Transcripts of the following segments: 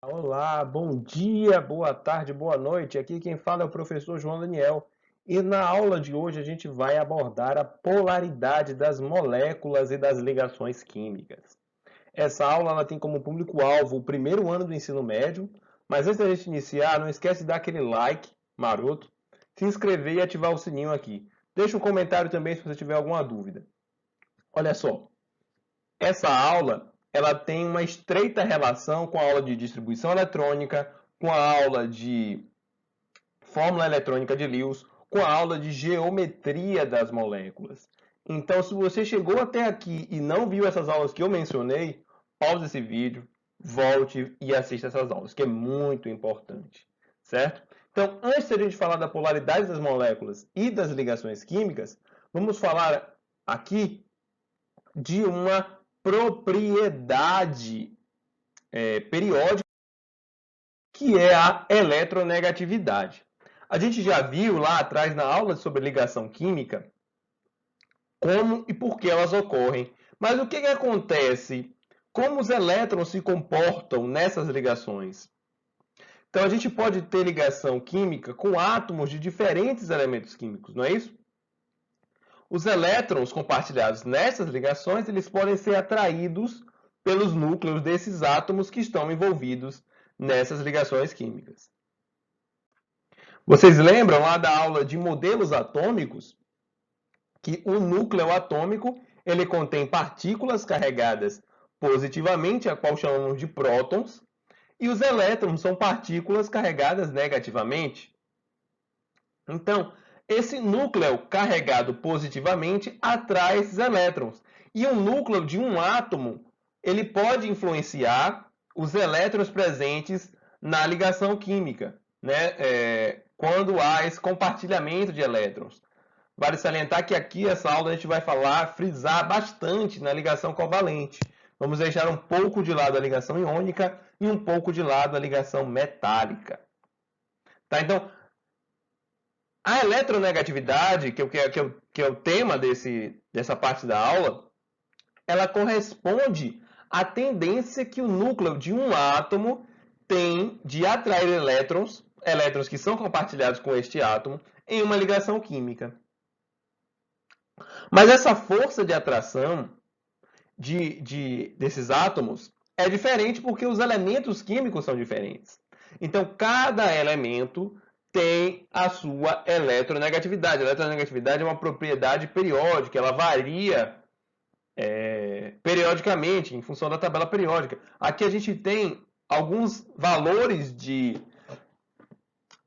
Olá, bom dia, boa tarde, boa noite. Aqui quem fala é o professor João Daniel. E na aula de hoje a gente vai abordar a polaridade das moléculas e das ligações químicas. Essa aula ela tem como público-alvo o primeiro ano do ensino médio, mas antes da gente iniciar, não esquece de dar aquele like maroto, se inscrever e ativar o sininho aqui. Deixa um comentário também se você tiver alguma dúvida. Olha só, essa aula ela tem uma estreita relação com a aula de distribuição eletrônica, com a aula de fórmula eletrônica de Lewis, com a aula de geometria das moléculas. Então, se você chegou até aqui e não viu essas aulas que eu mencionei, pause esse vídeo, volte e assista essas aulas, que é muito importante, certo? Então, antes de a gente falar da polaridade das moléculas e das ligações químicas, vamos falar aqui de uma propriedade periódica, que é a eletronegatividade. A gente já viu lá atrás na aula sobre ligação química como e por que elas ocorrem. Mas o que acontece? Como os elétrons se comportam nessas ligações? Então a gente pode ter ligação química com átomos de diferentes elementos químicos, não é isso? Os elétrons compartilhados nessas ligações, eles podem ser atraídos pelos núcleos desses átomos que estão envolvidos nessas ligações químicas. Vocês lembram lá da aula de modelos atômicos que o núcleo atômico ele contém partículas carregadas positivamente, a qual chamamos de prótons, e os elétrons são partículas carregadas negativamente. Então, esse núcleo carregado positivamente atrai esses elétrons. E o núcleo de um átomo, ele pode influenciar os elétrons presentes na ligação química, né? Quando há esse compartilhamento de elétrons. Vale salientar que aqui, essa aula, a gente vai frisar bastante na ligação covalente. Vamos deixar um pouco de lado a ligação iônica e um pouco de lado a ligação metálica. Tá? Então, a eletronegatividade, que é o tema dessa parte da aula, ela corresponde à tendência que o núcleo de um átomo tem de atrair elétrons, elétrons que são compartilhados com este átomo, em uma ligação química. Mas essa força de atração desses átomos é diferente porque os elementos químicos são diferentes. Então, cada elemento tem a sua eletronegatividade. A eletronegatividade é uma propriedade periódica, ela varia periodicamente, em função da tabela periódica. Aqui a gente tem alguns valores de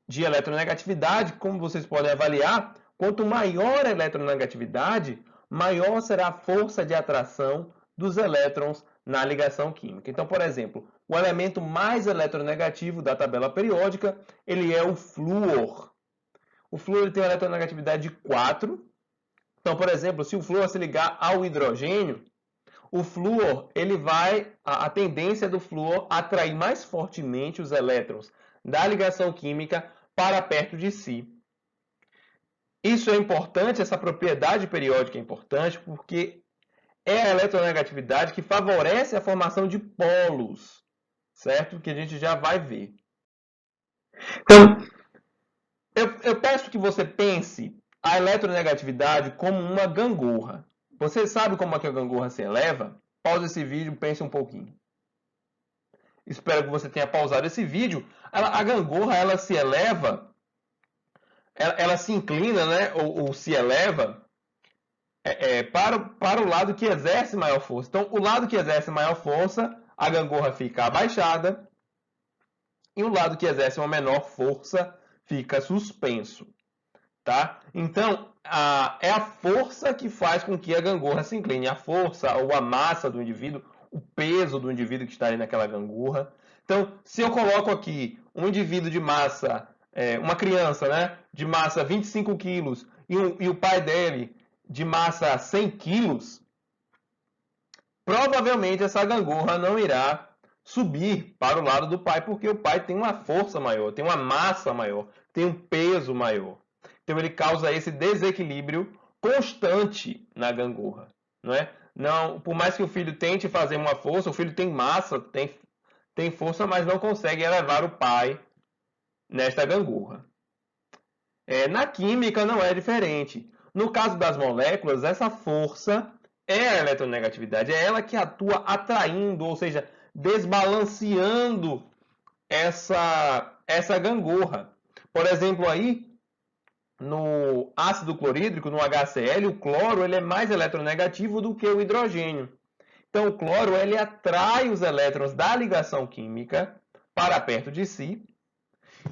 eletronegatividade, como vocês podem avaliar. Quanto maior a eletronegatividade, maior será a força de atração dos elétrons na ligação química. Então, por exemplo, o elemento mais eletronegativo da tabela periódica, ele é o flúor. O flúor ele tem uma eletronegatividade de 4. Então, por exemplo, se o flúor se ligar ao hidrogênio, o flúor, a tendência do flúor atrair mais fortemente os elétrons da ligação química para perto de si. Isso é importante, essa propriedade periódica é importante, porque é a eletronegatividade que favorece a formação de polos, certo? Que a gente já vai ver. Então, eu peço que você pense a eletronegatividade como uma gangorra. Você sabe como é que a gangorra se eleva? Pausa esse vídeo e pense um pouquinho. Espero que você tenha pausado esse vídeo. A gangorra, ela se eleva, ela se inclina, né? Ou se eleva para o lado que exerce maior força. Então, o lado que exerce maior força, a gangorra fica abaixada, e o lado que exerce uma menor força fica suspenso. Tá? Então, é a força que faz com que a gangorra se incline. A força ou a massa do indivíduo, o peso do indivíduo que está ali naquela gangorra. Então, se eu coloco aqui um indivíduo de massa, uma criança, né, de massa 25 quilos e o pai dele de massa 100 quilos, provavelmente essa gangorra não irá subir para o lado do pai, porque o pai tem uma força maior, tem uma massa maior, tem um peso maior. Então ele causa esse desequilíbrio constante na gangorra, não é? Não, por mais que o filho tente fazer uma força, o filho tem massa, tem força, mas não consegue elevar o pi nesta gangorra. Na química não é diferente. No caso das moléculas, essa força é a eletronegatividade, é ela que atua atraindo, ou seja, desbalanceando essa gangorra. Por exemplo, aí, no ácido clorídrico, no HCl, o cloro ele é mais eletronegativo do que o hidrogênio. Então, o cloro ele atrai os elétrons da ligação química para perto de si.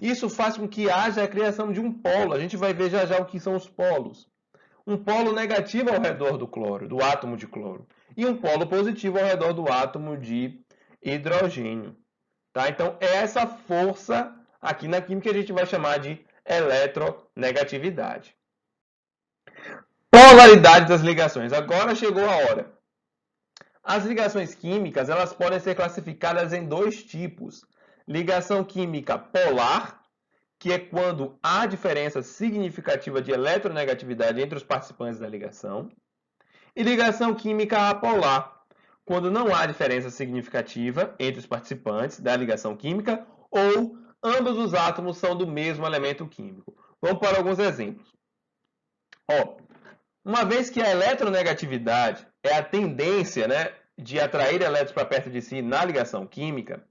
Isso faz com que haja a criação de um polo. A gente vai ver já já o que são os polos. Um polo negativo ao redor do cloro, do átomo de cloro, e um polo positivo ao redor do átomo de hidrogênio. Tá? Então, é essa força aqui na química que a gente vai chamar de eletronegatividade. Polaridade das ligações. Agora chegou a hora. As ligações químicas elas podem ser classificadas em dois tipos. Ligação química polar, que é quando há diferença significativa de eletronegatividade entre os participantes da ligação. E ligação química apolar, quando não há diferença significativa entre os participantes da ligação química ou ambos os átomos são do mesmo elemento químico. Vamos para alguns exemplos. Uma vez que a eletronegatividade é a tendência, de atrair elétrons para perto de si na ligação química,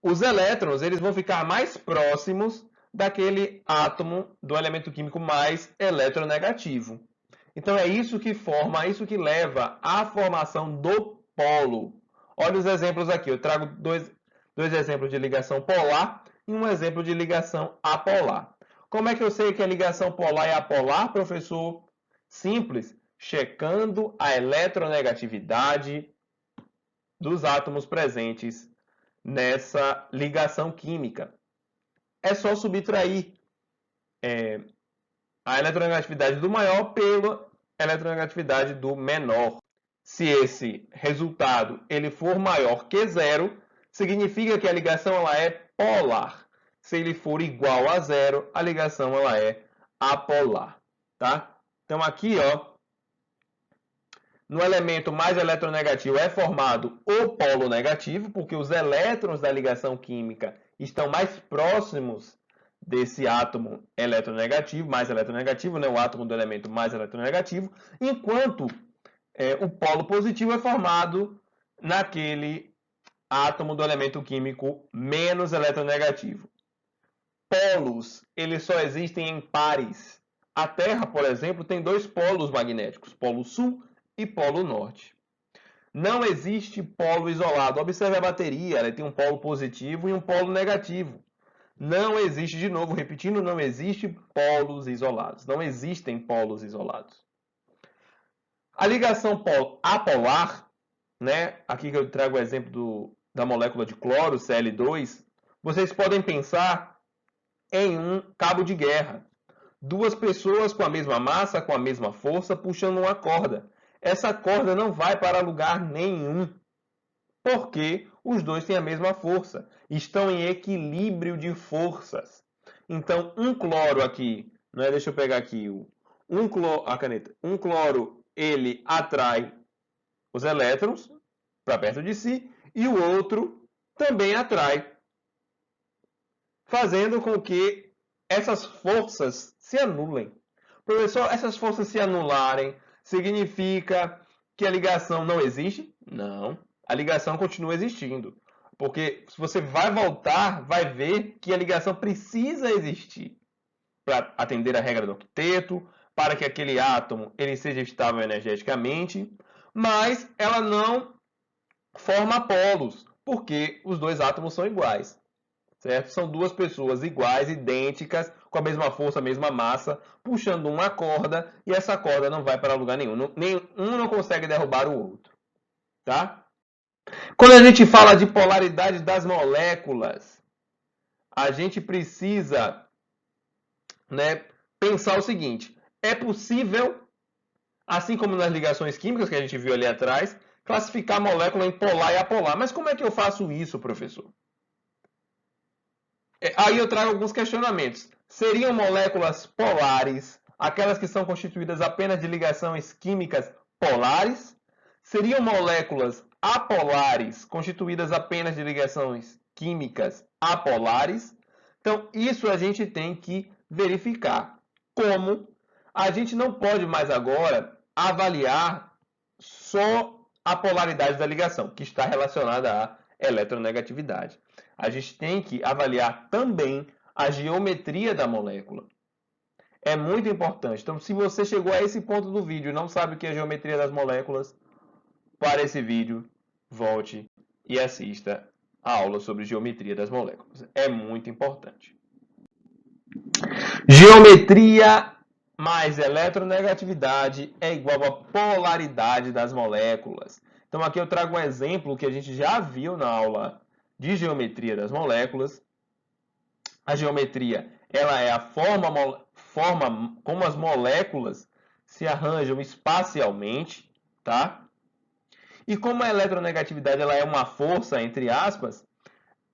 os elétrons eles vão ficar mais próximos daquele átomo do elemento químico mais eletronegativo. Então é isso que leva à formação do polo. Olha os exemplos aqui. Eu trago dois exemplos de ligação polar e um exemplo de ligação apolar. Como é que eu sei que a ligação polar é apolar, professor? Simples, checando a eletronegatividade dos átomos presentes nessa ligação química. É só subtrair a eletronegatividade do maior pela eletronegatividade do menor. Se esse resultado ele for maior que zero, significa que a ligação ela é polar. Se ele for igual a zero, a ligação ela é apolar. Tá? Então aqui, no elemento mais eletronegativo é formado o polo negativo, porque os elétrons da ligação química estão mais próximos desse átomo eletronegativo, mais eletronegativo, o átomo do elemento mais eletronegativo, enquanto o polo positivo é formado naquele átomo do elemento químico menos eletronegativo. Polos, eles só existem em pares. A Terra, por exemplo, tem dois polos magnéticos, polo sul e polo norte. Não existe polo isolado. Observe a bateria, ela tem um polo positivo e um polo negativo. Não existe, de novo, repetindo, não existe polos isolados. Não existem polos isolados. A ligação apolar, aqui que eu trago o exemplo da molécula de cloro, Cl2, vocês podem pensar em um cabo de guerra. Duas pessoas com a mesma massa, com a mesma força, puxando uma corda. Essa corda não vai para lugar nenhum, porque os dois têm a mesma força, estão em equilíbrio de forças. Então, um cloro aqui, deixa eu pegar aqui, a caneta. Um cloro, ele atrai os elétrons para perto de si, e o outro também atrai, fazendo com que essas forças se anulem. Professor, essas forças se anularem, significa que a ligação não existe? Não. A ligação continua existindo. Porque se você vai voltar, vai ver que a ligação precisa existir para atender a regra do octeto, para que aquele átomo ele seja estável energeticamente, mas ela não forma polos, porque os dois átomos são iguais. Certo? São duas pessoas iguais, idênticas, com a mesma força, a mesma massa, puxando uma corda, e essa corda não vai para lugar nenhum. Um não consegue derrubar o outro. Tá? Quando a gente fala de polaridade das moléculas, a gente precisa pensar o seguinte: é possível, assim como nas ligações químicas que a gente viu ali atrás, classificar a molécula em polar e apolar. Mas como é que eu faço isso, professor? Aí eu trago alguns questionamentos. Seriam moléculas polares aquelas que são constituídas apenas de ligações químicas polares? Seriam moléculas apolares, constituídas apenas de ligações químicas apolares? Então, isso a gente tem que verificar. Como a gente não pode mais agora avaliar só a polaridade da ligação, que está relacionada à eletronegatividade. A gente tem que avaliar também a geometria da molécula. É muito importante. Então, se você chegou a esse ponto do vídeo e não sabe o que é a geometria das moléculas, para esse vídeo, volte e assista a aula sobre geometria das moléculas. É muito importante. Geometria mais eletronegatividade é igual a polaridade das moléculas. Então aqui eu trago um exemplo que a gente já viu na aula de geometria das moléculas. A geometria, ela é a forma como as moléculas se arranjam espacialmente, tá? E como a eletronegatividade ela é uma força, entre aspas,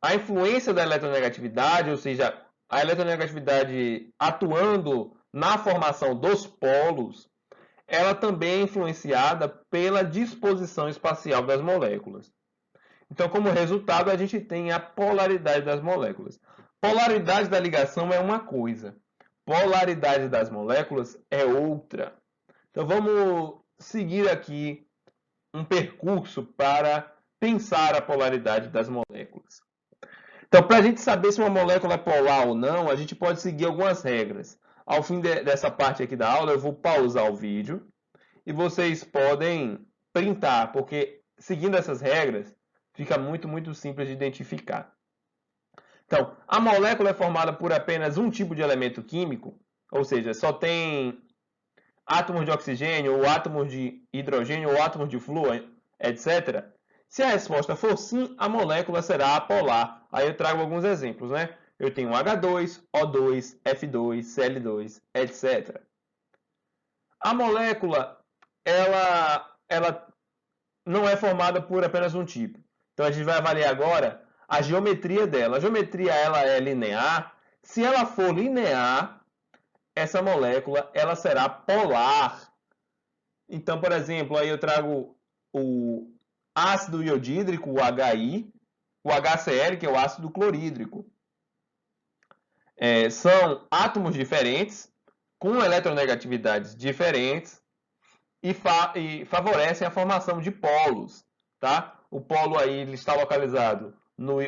a influência da eletronegatividade, ou seja, a eletronegatividade atuando na formação dos polos, ela também é influenciada pela disposição espacial das moléculas. Então, como resultado, a gente tem a polaridade das moléculas. Polaridade da ligação é uma coisa, polaridade das moléculas é outra. Então, vamos seguir aqui um percurso para pensar a polaridade das moléculas. Então, para a gente saber se uma molécula é polar ou não, a gente pode seguir algumas regras. Ao fim dessa parte aqui da aula, eu vou pausar o vídeo e vocês podem printar, porque seguindo essas regras, fica muito simples de identificar. Então, a molécula é formada por apenas um tipo de elemento químico, ou seja, só tem átomos de oxigênio, ou átomos de hidrogênio, ou átomos de flúor, etc. Se a resposta for sim, a molécula será apolar. Aí eu trago alguns exemplos, né? Eu tenho H2, O2, F2, Cl2, etc. A molécula, ela não é formada por apenas um tipo. Então a gente vai avaliar agora a geometria dela. A geometria ela é linear. Se ela for linear, essa molécula ela será polar. Então, por exemplo, aí eu trago o ácido iodídrico, o HI, o HCl, que é o ácido clorídrico. São átomos diferentes, com eletronegatividades diferentes, e favorecem a formação de polos. Tá? O polo aí ele está localizado no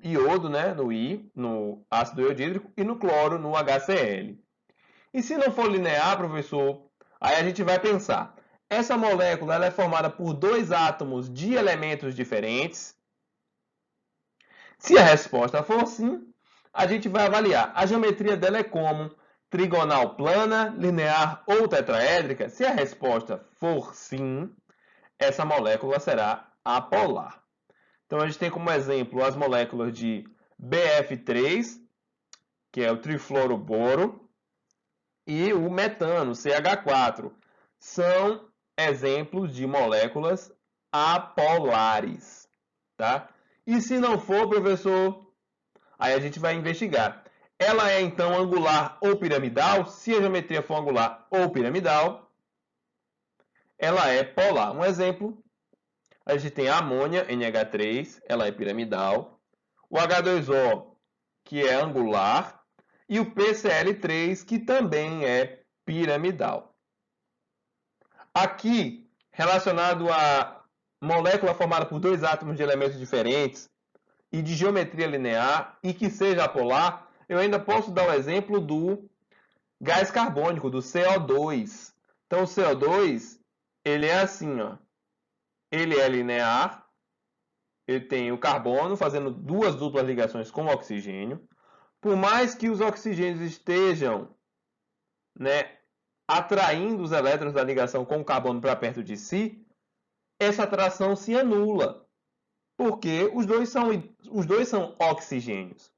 iodo, né? No I, no ácido iodídrico, e no cloro, no HCl. E se não for linear, professor, aí a gente vai pensar. Essa molécula ela é formada por dois átomos de elementos diferentes. Se a resposta for sim, a gente vai avaliar. A geometria dela é como? Trigonal plana, linear ou tetraédrica? Se a resposta for sim, essa molécula será apolar. Então a gente tem como exemplo as moléculas de BF3, que é o trifluoroboro, e o metano, CH4. São exemplos de moléculas apolares, tá? E se não for, professor, aí a gente vai investigar. Ela é então angular ou piramidal? Se a geometria for angular ou piramidal, ela é polar. Um exemplo, a gente tem a amônia, NH3, ela é piramidal. O H2O, que é angular. E o PCl3, que também é piramidal. Aqui, relacionado a molécula formada por dois átomos de elementos diferentes e de geometria linear e que seja apolar, eu ainda posso dar o exemplo do gás carbônico, do CO2. Então, o CO2, ele é assim, ó. Ele é linear, ele tem o carbono fazendo duas duplas ligações com o oxigênio. Por mais que os oxigênios estejam, né, atraindo os elétrons da ligação com o carbono para perto de si, essa atração se anula, porque os dois são oxigênios.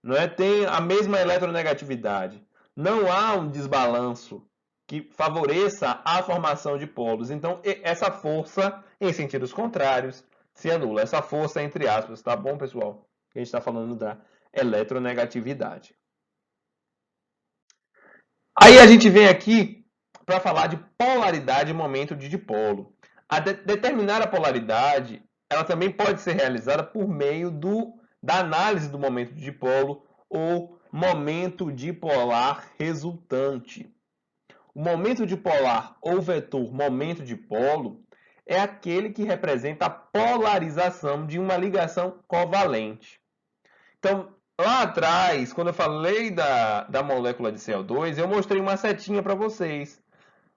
Não é? Tem a mesma eletronegatividade. Não há um desbalanço que favoreça a formação de polos. Então, essa força, em sentidos contrários, se anula. Essa força, entre aspas, tá bom, pessoal? A gente está falando da eletronegatividade. Aí a gente vem aqui para falar de polaridade e momento de dipolo. Determinar a polaridade, ela também pode ser realizada por meio da análise do momento dipolo ou momento dipolar resultante. O momento dipolar ou vetor momento dipolo é aquele que representa a polarização de uma ligação covalente. Então, lá atrás, quando eu falei da molécula de CO2, eu mostrei uma setinha para vocês.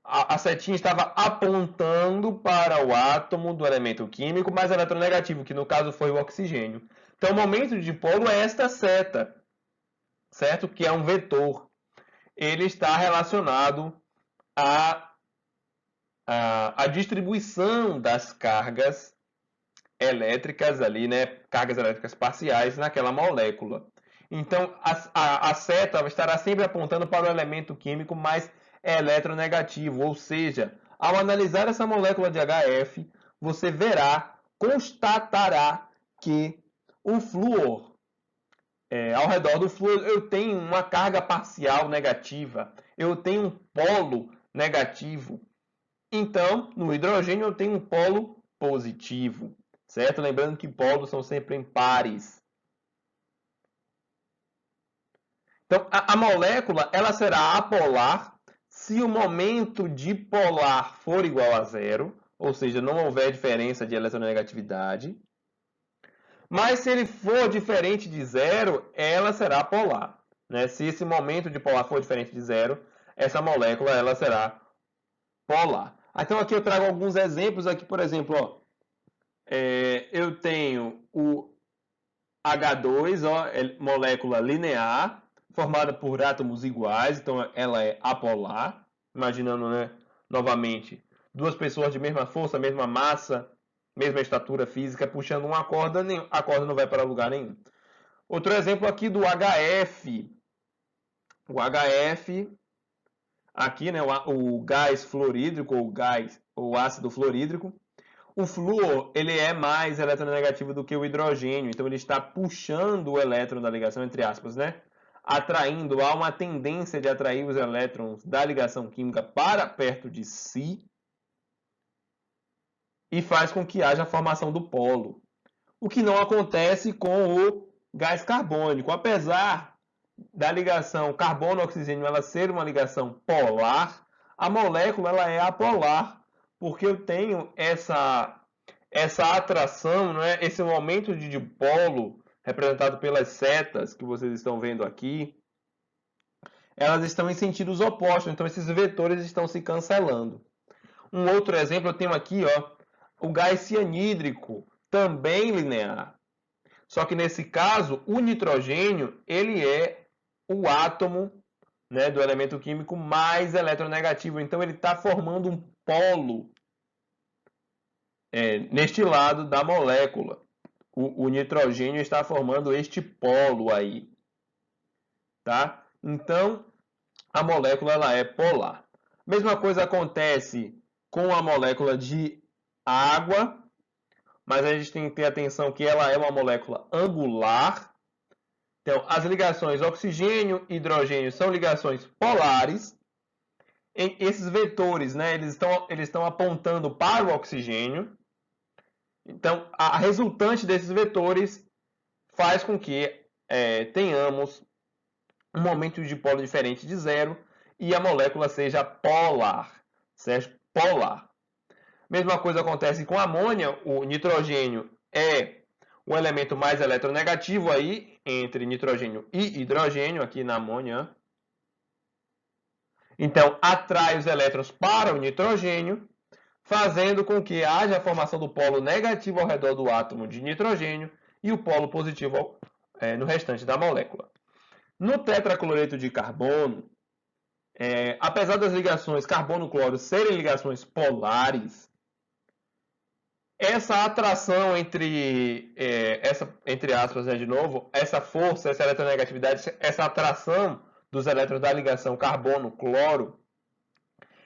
A setinha estava apontando para o átomo do elemento químico mais eletronegativo, que no caso foi o oxigênio. Então, o momento de dipolo é esta seta, certo? Que é um vetor. Ele está relacionado à distribuição das cargas elétricas ali, né? Cargas elétricas parciais naquela molécula. Então, a seta estará sempre apontando para o elemento químico mais eletronegativo, ou seja, ao analisar essa molécula de HF, você verá, constatará que o flúor, ao redor do flúor, eu tenho uma carga parcial negativa, eu tenho um polo negativo. Então, no hidrogênio, eu tenho um polo positivo, certo? Lembrando que polos são sempre em pares. Então, a molécula ela será apolar se o momento dipolar for igual a zero, ou seja, não houver diferença de eletronegatividade. Mas se ele for diferente de zero, ela será polar. Né? Se esse momento dipolar for diferente de zero, essa molécula ela será polar. Então aqui eu trago alguns exemplos aqui, por exemplo, ó, eu tenho o H2, ó, molécula linear, formada por átomos iguais, então ela é apolar. Imaginando, né, novamente, duas pessoas de mesma força, mesma massa, mesma estatura física, puxando uma corda, a corda não vai para lugar nenhum. Outro exemplo aqui do HF. O HF, aqui, né, o gás fluorídrico, ou ácido fluorídrico. O flúor ele é mais eletronegativo do que o hidrogênio, então ele está puxando o elétron da ligação, entre aspas, né? Atraindo, há uma tendência de atrair os elétrons da ligação química para perto de si e faz com que haja a formação do polo. O que não acontece com o gás carbônico. Apesar da ligação carbono-oxigênio ela ser uma ligação polar, a molécula ela é apolar, porque eu tenho essa atração, né? Esse momento de dipolo representado pelas setas que vocês estão vendo aqui, elas estão em sentidos opostos, então esses vetores estão se cancelando. Um outro exemplo eu tenho aqui, ó, o gás cianídrico, também linear. Só que nesse caso, o nitrogênio, ele é o átomo, né, do elemento químico mais eletronegativo. Então ele está formando um polo neste lado da molécula. O nitrogênio está formando este polo aí. Tá? Então, a molécula ela é polar. Mesma coisa acontece com a molécula de água, mas a gente tem que ter atenção que ela é uma molécula angular. Então, as ligações oxigênio e hidrogênio são ligações polares. Esses vetores, né, eles estão apontando para o oxigênio. Então, a resultante desses vetores faz com que tenhamos um momento de dipolo diferente de zero e a molécula seja polar, certo? Polar. Mesma coisa acontece com a amônia. O nitrogênio é o elemento mais eletronegativo aí entre nitrogênio e hidrogênio aqui na amônia. Então, atrai os elétrons para o nitrogênio, fazendo com que haja a formação do polo negativo ao redor do átomo de nitrogênio e o polo positivo no restante da molécula. No tetracloreto de carbono, apesar das ligações carbono-cloro serem ligações polares, essa atração entre aspas, né, de novo, essa força, essa eletronegatividade, essa atração dos elétrons da ligação carbono-cloro,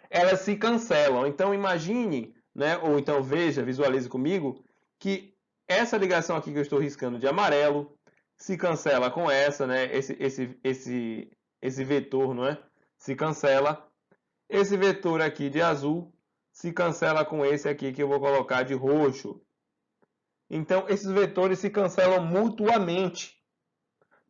elas se cancelam. Então imagine, né, ou então veja, visualize comigo, que essa ligação aqui que eu estou riscando de amarelo se cancela com essa, né, esse vetor, não é? Se cancela. Esse vetor aqui de azul se cancela com esse aqui que eu vou colocar de roxo. Então, esses vetores se cancelam mutuamente,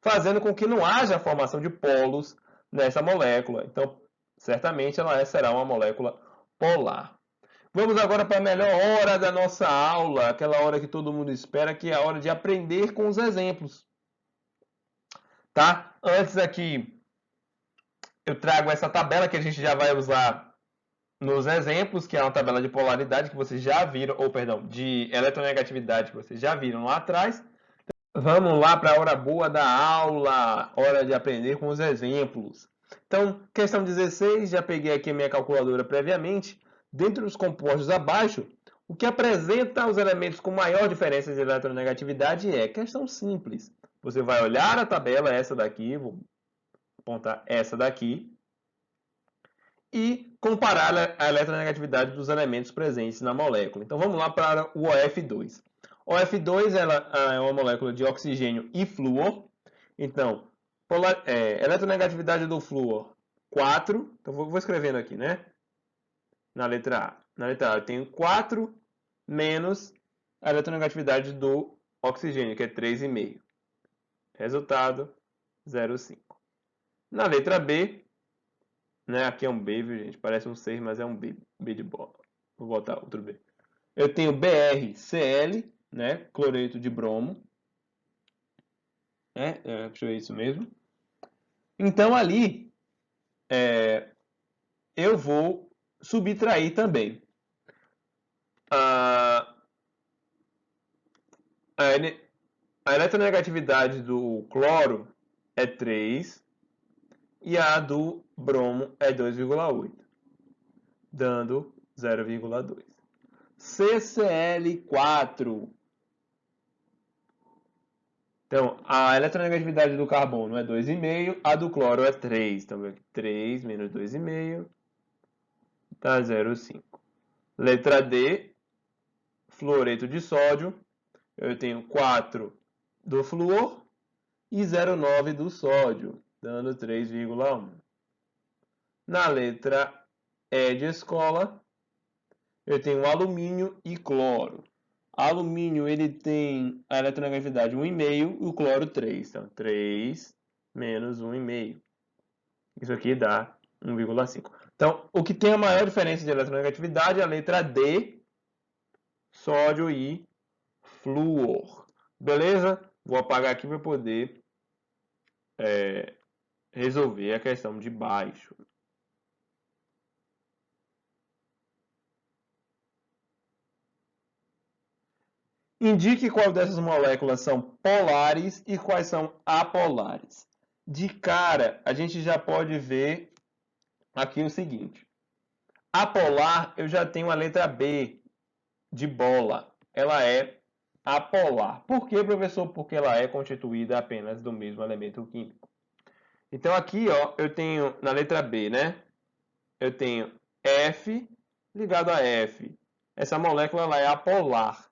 fazendo com que não haja a formação de polos nessa molécula. Então, certamente ela será uma molécula polar. Vamos agora para a melhor hora da nossa aula, aquela hora que todo mundo espera, que é a hora de aprender com os exemplos. Tá? Antes aqui, eu trago essa tabela que a gente já vai usar nos exemplos, que é uma tabela de polaridade que vocês já viram, ou perdão, de eletronegatividade que vocês já viram lá atrás. Vamos lá para a hora boa da aula, hora de aprender com os exemplos. Então, questão 16, já peguei aqui a minha calculadora previamente. Dentro dos compostos abaixo, o que apresenta os elementos com maior diferença de eletronegatividade é questão simples. Você vai olhar a tabela, essa daqui, vou apontar essa daqui, e comparar a eletronegatividade dos elementos presentes na molécula. Então, vamos lá para o OF2. O OF2 ela é uma molécula de oxigênio e flúor. Então, eletronegatividade do flúor, 4. Então, vou escrevendo aqui, né? Na letra A. Na letra A eu tenho 4 menos a eletronegatividade do oxigênio, que é 3,5. Resultado, 0,5. Na letra B, né? Aqui é um B, viu, gente? Parece um 6, mas é um B. B de bola. Vou botar outro B. Eu tenho BrCl, né? Cloreto de bromo. Deixa eu ver isso mesmo. Então, ali, eu vou subtrair também. A eletronegatividade do cloro é 3 e a do bromo é 2,8, dando 0,2. CCl4. Então, a eletronegatividade do carbono é 2,5, a do cloro é 3. Então, 3 menos 2,5 dá 0,5. Letra D, fluoreto de sódio. Eu tenho 4 do flúor e 0,9 do sódio, dando 3,1. Na letra E de escola, eu tenho alumínio e cloro. Alumínio ele tem a eletronegatividade 1,5 e o cloro 3. Então, 3 menos 1,5. Isso aqui dá 1,5. Então, o que tem a maior diferença de eletronegatividade é a letra D, sódio e flúor. Beleza? Vou apagar aqui para poder resolver a questão de baixo. Indique qual dessas moléculas são polares e quais são apolares. De cara, a gente já pode ver aqui o seguinte. Apolar, eu já tenho a letra B de bola. Ela é apolar. Por quê, professor? Porque ela é constituída apenas do mesmo elemento químico. Então, aqui, ó, eu tenho na letra B, né? Eu tenho F ligado a F. Essa molécula ela é apolar,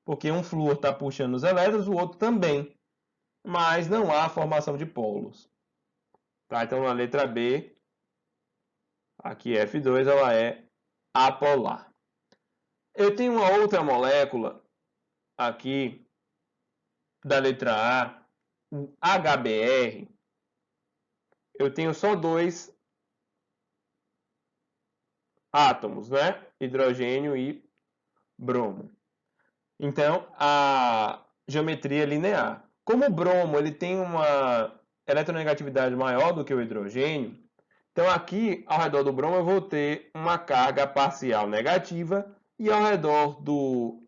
porque um flúor está puxando os elétrons, o outro também. Mas não há formação de polos. Tá? Então, na letra B, aqui F2, ela é apolar. Eu tenho uma outra molécula aqui, da letra A, o HBr. Eu tenho só 2 átomos, né? Hidrogênio e bromo. Então, a geometria é linear. Como o bromo ele tem uma eletronegatividade maior do que o hidrogênio, então aqui ao redor do bromo eu vou ter uma carga parcial negativa e ao redor do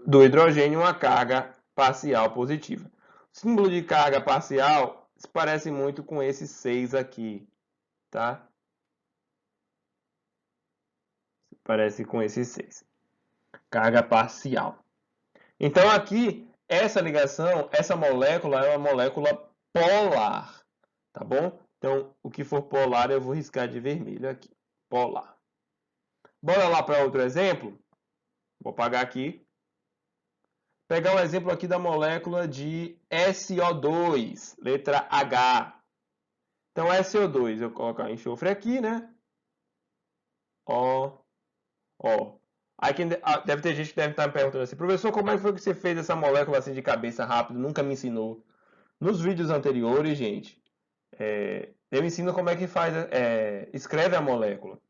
hidrogênio uma carga parcial positiva. O símbolo de carga parcial se parece muito com esse 6 aqui, tá? Parece com esse 6. Carga parcial. Então aqui, essa ligação, essa molécula é uma molécula polar, tá bom? Então, o que for polar eu vou riscar de vermelho aqui, polar. Bora lá para outro exemplo? Vou apagar aqui. Pegar um exemplo aqui da molécula de SO2, letra H. Então, SO2, eu coloco enxofre aqui, né? O, O. Aí deve ter gente que deve estar me perguntando assim, professor, como é que foi que você fez essa molécula assim de cabeça rápido? Nunca me ensinou. Nos vídeos anteriores, gente, eu ensino como é que faz, escreve a molécula.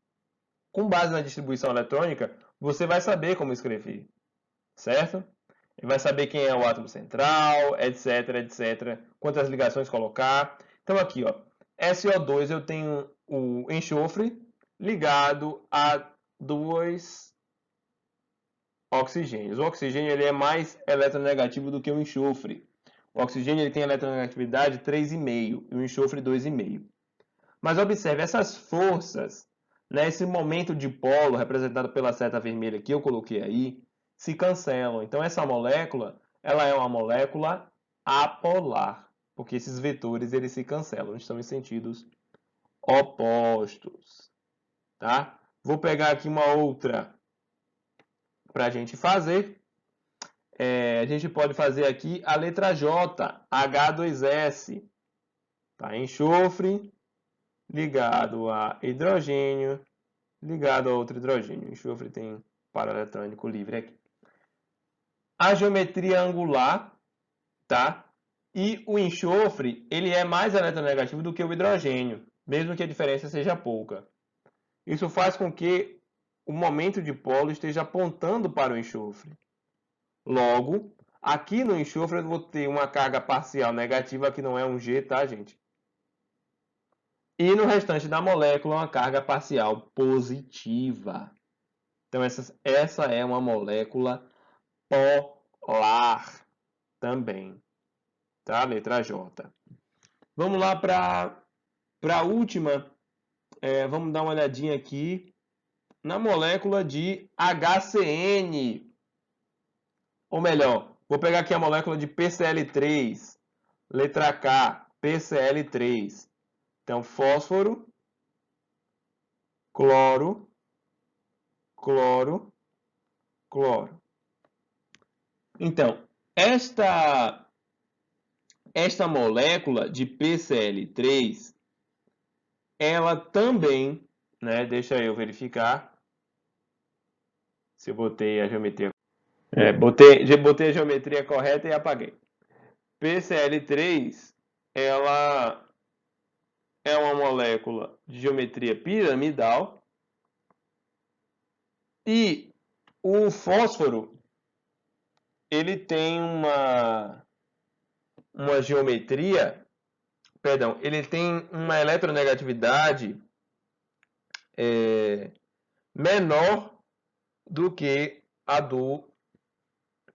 Com base na distribuição eletrônica, você vai saber como escrever, certo? Vai saber quem é o átomo central, etc, etc. Quantas ligações colocar. Então aqui, ó, SO2 eu tenho o enxofre ligado a 2 oxigênios. O oxigênio ele é mais eletronegativo do que o enxofre. O oxigênio ele tem eletronegatividade 3,5 e o enxofre 2,5. Mas observe, essas forças, né, esse momento de polo representado pela seta vermelha que eu coloquei aí, se cancelam. Então essa molécula, ela é uma molécula apolar, porque esses vetores eles se cancelam, estão em sentidos opostos, tá? Vou pegar aqui uma outra para a gente fazer. A gente pode fazer aqui a letra J, H2S, tá? Enxofre ligado a hidrogênio, ligado a outro hidrogênio. O enxofre tem par eletrônico livre aqui. A geometria angular, tá? E o enxofre, ele é mais eletronegativo do que o hidrogênio, mesmo que a diferença seja pouca. Isso faz com que o momento de polo esteja apontando para o enxofre. Logo, aqui no enxofre eu vou ter uma carga parcial negativa, que não é um G, tá, gente? E no restante da molécula, uma carga parcial positiva. Então, essa é uma molécula polar também, tá? Letra J. Vamos lá para a última. Vamos dar uma olhadinha aqui na molécula de HCN. Ou melhor, vou pegar aqui a molécula de PCl3. Letra K, PCl3. Então, fósforo, cloro, cloro, cloro. Então, esta molécula de PCl3, ela também, né, deixa eu verificar se eu botei a geometria. Botei a geometria correta e apaguei. PCl3, ela é uma molécula de geometria piramidal e o fósforo ele tem uma geometria, perdão, ele tem uma eletronegatividade menor do que a do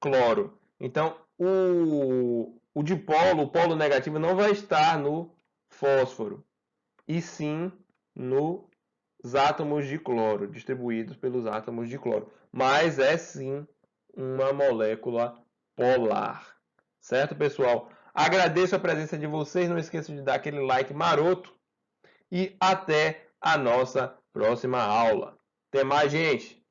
cloro. Então, o dipolo, o polo negativo, não vai estar no fósforo, e sim nos átomos de cloro, distribuídos pelos átomos de cloro. Mas é sim uma molécula polar. Certo, pessoal? Agradeço a presença de vocês. Não esqueça de dar aquele like maroto. E até a nossa próxima aula. Até mais, gente!